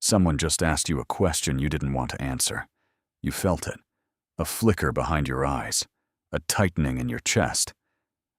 Someone just asked you a question you didn't want to answer. You felt it, a flicker behind your eyes, a tightening in your chest,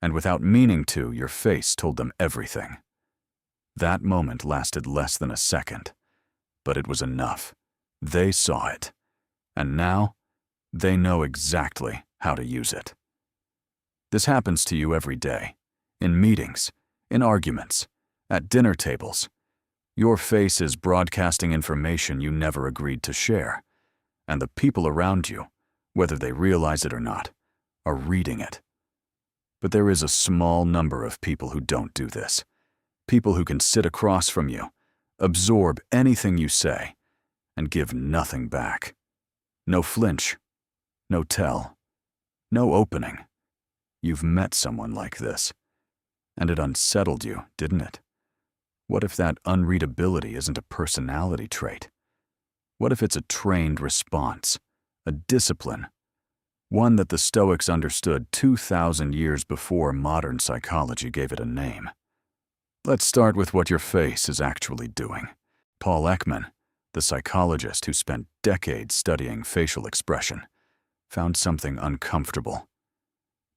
and without meaning to, your face told them everything. That moment lasted less than a second, but it was enough. They saw it, and now they know exactly how to use it. This happens to you every day, in meetings, in arguments, at dinner tables. Your face is broadcasting information you never agreed to share, and the people around you, whether they realize it or not, are reading it. But there is a small number of people who don't do this. People who can sit across from you, absorb anything you say, and give nothing back. No flinch, no tell, no opening. You've met someone like this, and it unsettled you, didn't it? What if that unreadability isn't a personality trait? What if it's a trained response, a discipline, one that the Stoics understood 2,000 years before modern psychology gave it a name? Let's start with what your face is actually doing. Paul Ekman, the psychologist who spent decades studying facial expression, found something uncomfortable.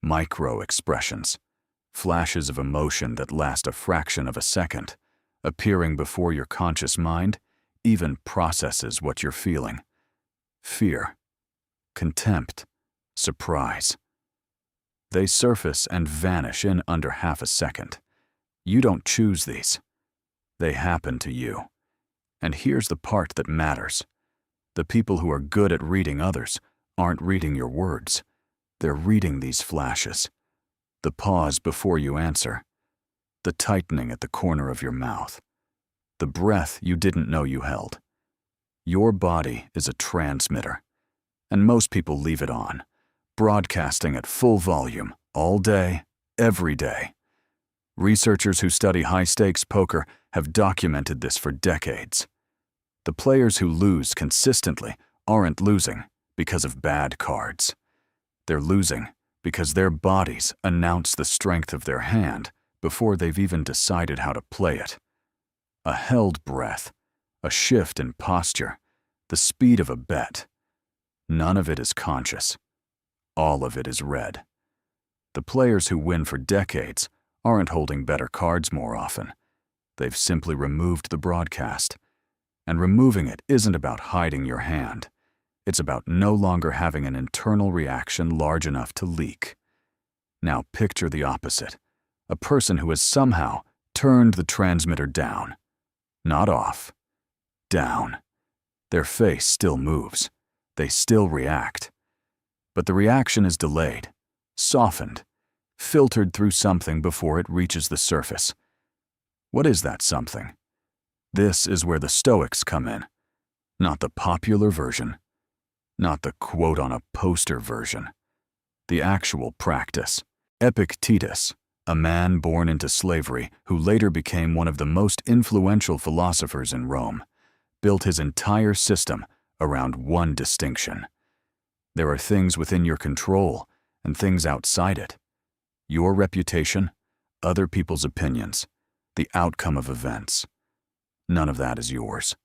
Micro-expressions, flashes of emotion that last a fraction of a second, appearing before your conscious mind even processes what you're feeling. Fear, contempt, surprise. They surface and vanish in under half a second. You don't choose these. They happen to you. And here's the part that matters. The people who are good at reading others aren't reading your words. They're reading these flashes. The pause before you answer. The tightening at the corner of your mouth. The breath you didn't know you held. Your body is a transmitter, and most people leave it on, broadcasting at full volume, all day, every day. Researchers who study high-stakes poker have documented this for decades. The players who lose consistently aren't losing because of bad cards. They're losing because their bodies announce the strength of their hand before they've even decided how to play it. A held breath, a shift in posture, the speed of a bet. None of it is conscious. All of it is read. The players who win for decades aren't holding better cards more often. They've simply removed the broadcast. And removing it isn't about hiding your hand. It's about no longer having an internal reaction large enough to leak. Now picture the opposite. A person who has somehow turned the transmitter down. Not off. Down. Their face still moves. They still react. But the reaction is delayed, softened, filtered through something before it reaches the surface. What is that something? This is where the Stoics come in. Not the popular version. Not the quote on a poster version. The actual practice. Epictetus, a man born into slavery who later became one of the most influential philosophers in Rome, built his entire system around one distinction. There are things within your control and things outside it. Your reputation, other people's opinions, the outcome of events. None of that is yours.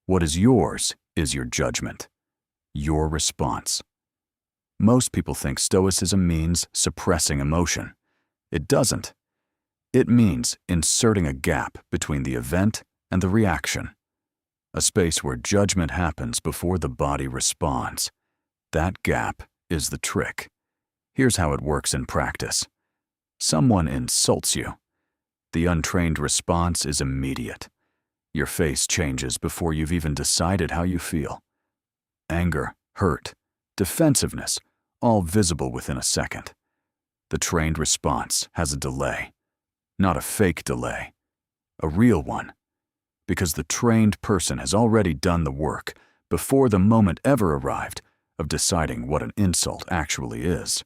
What is yours is your judgment, your response. Most people think Stoicism means suppressing emotion. It doesn't. It means inserting a gap between the event and the reaction. A space where judgment happens before the body responds. That gap is the trick. Here's how it works in practice. Someone insults you. The untrained response is immediate. Your face changes before you've even decided how you feel. Anger, hurt, defensiveness, all visible within a second. The trained response has a delay. Not a fake delay. A real one. Because the trained person has already done the work before the moment ever arrived of deciding what an insult actually is.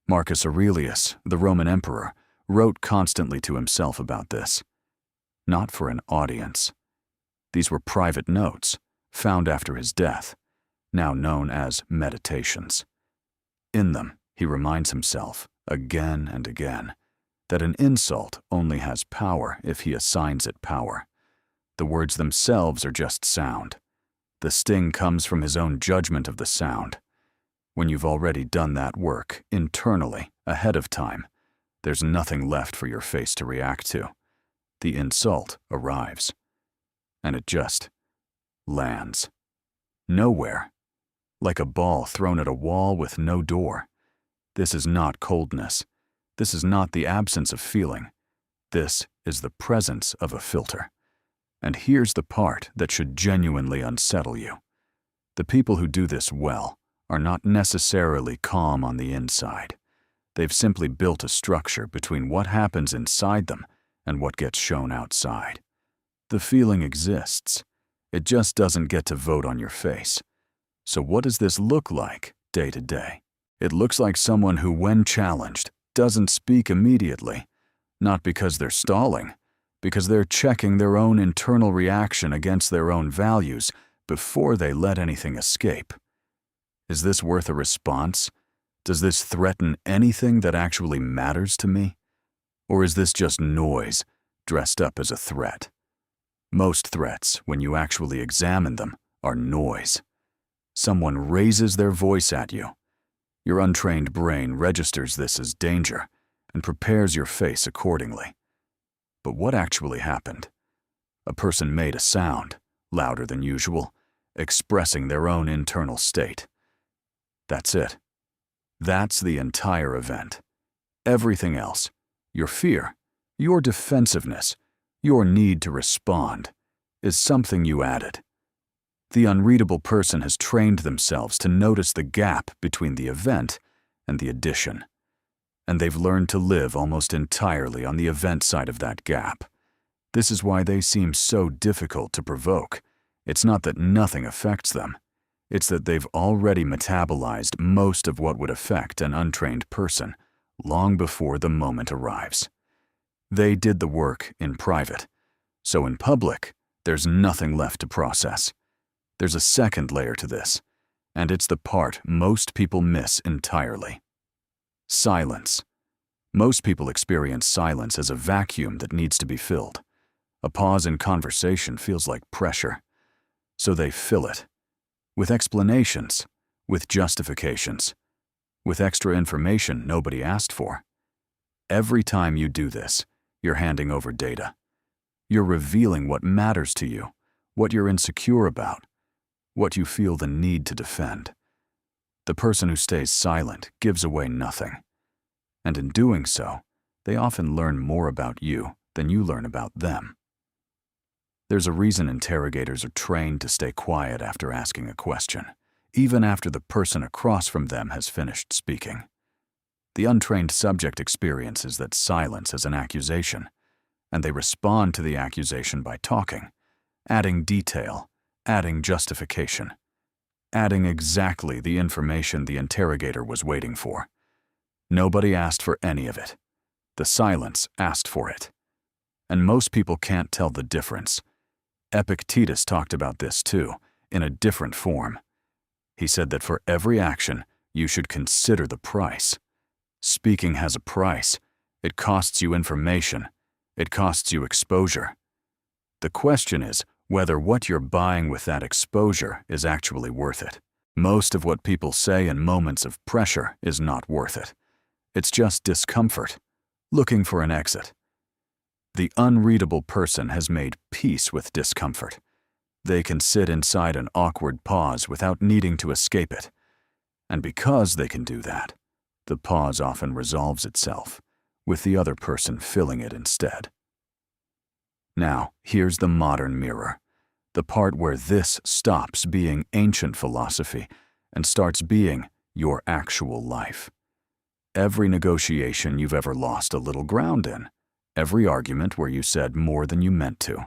Marcus Aurelius, the Roman emperor, wrote constantly to himself about this. Not for an audience. These were private notes, found after his death, now known as meditations. In them, he reminds himself, again and again, that an insult only has power if he assigns it power. The words themselves are just sound. The sting comes from his own judgment of the sound. When you've already done that work, internally, ahead of time, there's nothing left for your face to react to. The insult arrives. And it just lands. Nowhere. Like a ball thrown at a wall with no door. This is not coldness. This is not the absence of feeling. This is the presence of a filter. And here's the part that should genuinely unsettle you. The people who do this well are not necessarily calm on the inside. They've simply built a structure between what happens inside them and what gets shown outside. The feeling exists. It just doesn't get to vote on your face. So what does this look like day to day? It looks like someone who, when challenged, doesn't speak immediately, not because they're stalling, because they're checking their own internal reaction against their own values before they let anything escape. Is this worth a response? Does this threaten anything that actually matters to me? Or is this just noise dressed up as a threat? Most threats, when you actually examine them, are noise. Someone raises their voice at you. Your untrained brain registers this as danger and prepares your face accordingly. But what actually happened? A person made a sound, louder than usual, expressing their own internal state. That's it. That's the entire event. Everything else, your fear, your defensiveness, your need to respond, is something you added. The unreadable person has trained themselves to notice the gap between the event and the addition. And they've learned to live almost entirely on the event side of that gap. This is why they seem so difficult to provoke. It's not that nothing affects them. It's that they've already metabolized most of what would affect an untrained person long before the moment arrives. They did the work in private. So in public, there's nothing left to process. There's a second layer to this, and it's the part most people miss entirely. Silence. Most people experience silence as a vacuum that needs to be filled. A pause in conversation feels like pressure. So they fill it. With explanations, with justifications, with extra information nobody asked for. Every time you do this, you're handing over data. You're revealing what matters to you, what you're insecure about, what you feel the need to defend. The person who stays silent gives away nothing. And in doing so, they often learn more about you than you learn about them. There's a reason interrogators are trained to stay quiet after asking a question, even after the person across from them has finished speaking. The untrained subject experiences that silence as an accusation, and they respond to the accusation by talking, adding detail, adding justification, adding exactly the information the interrogator was waiting for. Nobody asked for any of it. The silence asked for it. And most people can't tell the difference. Epictetus talked about this too, in a different form. He said that for every action, you should consider the price. Speaking has a price. It costs you information. It costs you exposure. The question is whether what you're buying with that exposure is actually worth it. Most of what people say in moments of pressure is not worth it. It's just discomfort, looking for an exit. The unreadable person has made peace with discomfort. They can sit inside an awkward pause without needing to escape it. And because they can do that, the pause often resolves itself, with the other person filling it instead. Now, here's the modern mirror, the part where this stops being ancient philosophy and starts being your actual life. Every negotiation you've ever lost a little ground in, every argument where you said more than you meant to,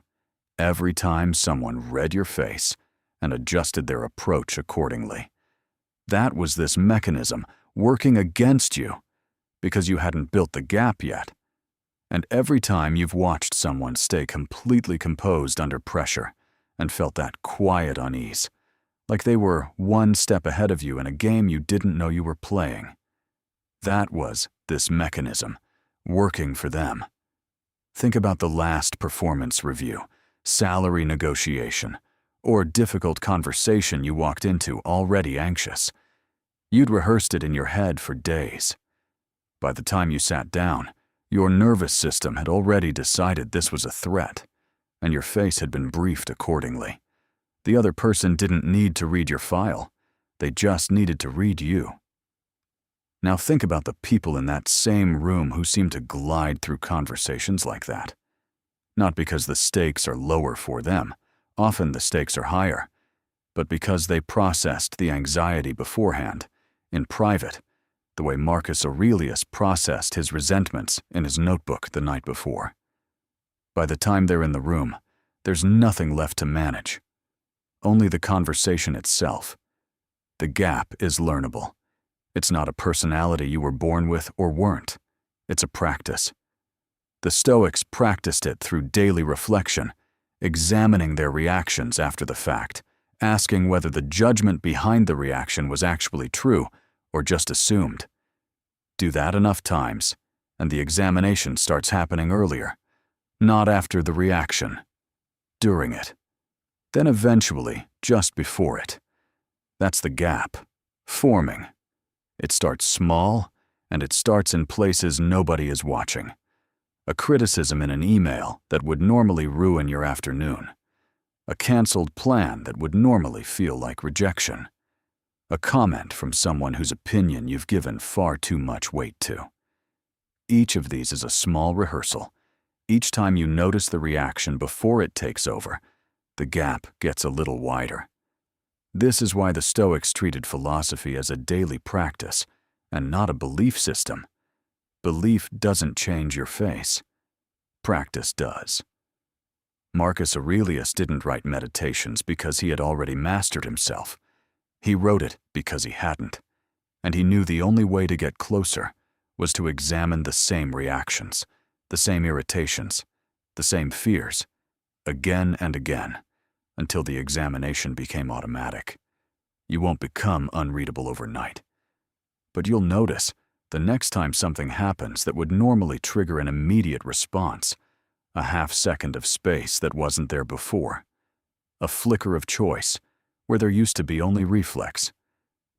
every time someone read your face and adjusted their approach accordingly. That was this mechanism working against you because you hadn't built the gap yet. And every time you've watched someone stay completely composed under pressure and felt that quiet unease, like they were one step ahead of you in a game you didn't know you were playing, that was this mechanism working for them. Think about the last performance review, salary negotiation, or difficult conversation you walked into already anxious. You'd rehearsed it in your head for days. By the time you sat down, your nervous system had already decided this was a threat, and your face had been briefed accordingly. The other person didn't need to read your file. They just needed to read you. Now think about the people in that same room who seem to glide through conversations like that. Not because the stakes are lower for them, often the stakes are higher, but because they processed the anxiety beforehand, in private, the way Marcus Aurelius processed his resentments in his notebook the night before. By the time they're in the room, there's nothing left to manage. Only the conversation itself. The gap is learnable. It's not a personality you were born with or weren't. It's a practice. The Stoics practiced it through daily reflection, examining their reactions after the fact, asking whether the judgment behind the reaction was actually true or just assumed. Do that enough times, and the examination starts happening earlier, not after the reaction, during it, then eventually just before it. That's the gap, forming. It starts small, and it starts in places nobody is watching. A criticism in an email that would normally ruin your afternoon. A canceled plan that would normally feel like rejection. A comment from someone whose opinion you've given far too much weight to. Each of these is a small rehearsal. Each time you notice the reaction before it takes over, the gap gets a little wider. This is why the Stoics treated philosophy as a daily practice and not a belief system. Belief doesn't change your face. Practice does. Marcus Aurelius didn't write Meditations because he had already mastered himself. He wrote it because he hadn't, and he knew the only way to get closer was to examine the same reactions, the same irritations, the same fears, again and again, until the examination became automatic. You won't become unreadable overnight. But you'll notice, the next time something happens that would normally trigger an immediate response, a half-second of space that wasn't there before, a flicker of choice where there used to be only reflex.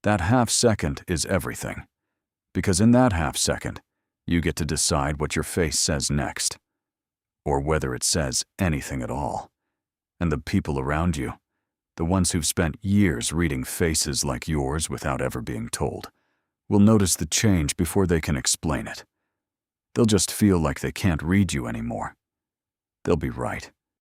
That half-second is everything, because in that half-second, you get to decide what your face says next, or whether it says anything at all. And the people around you, the ones who've spent years reading faces like yours without ever being told, will notice the change before they can explain it. They'll just feel like they can't read you anymore. They'll be right.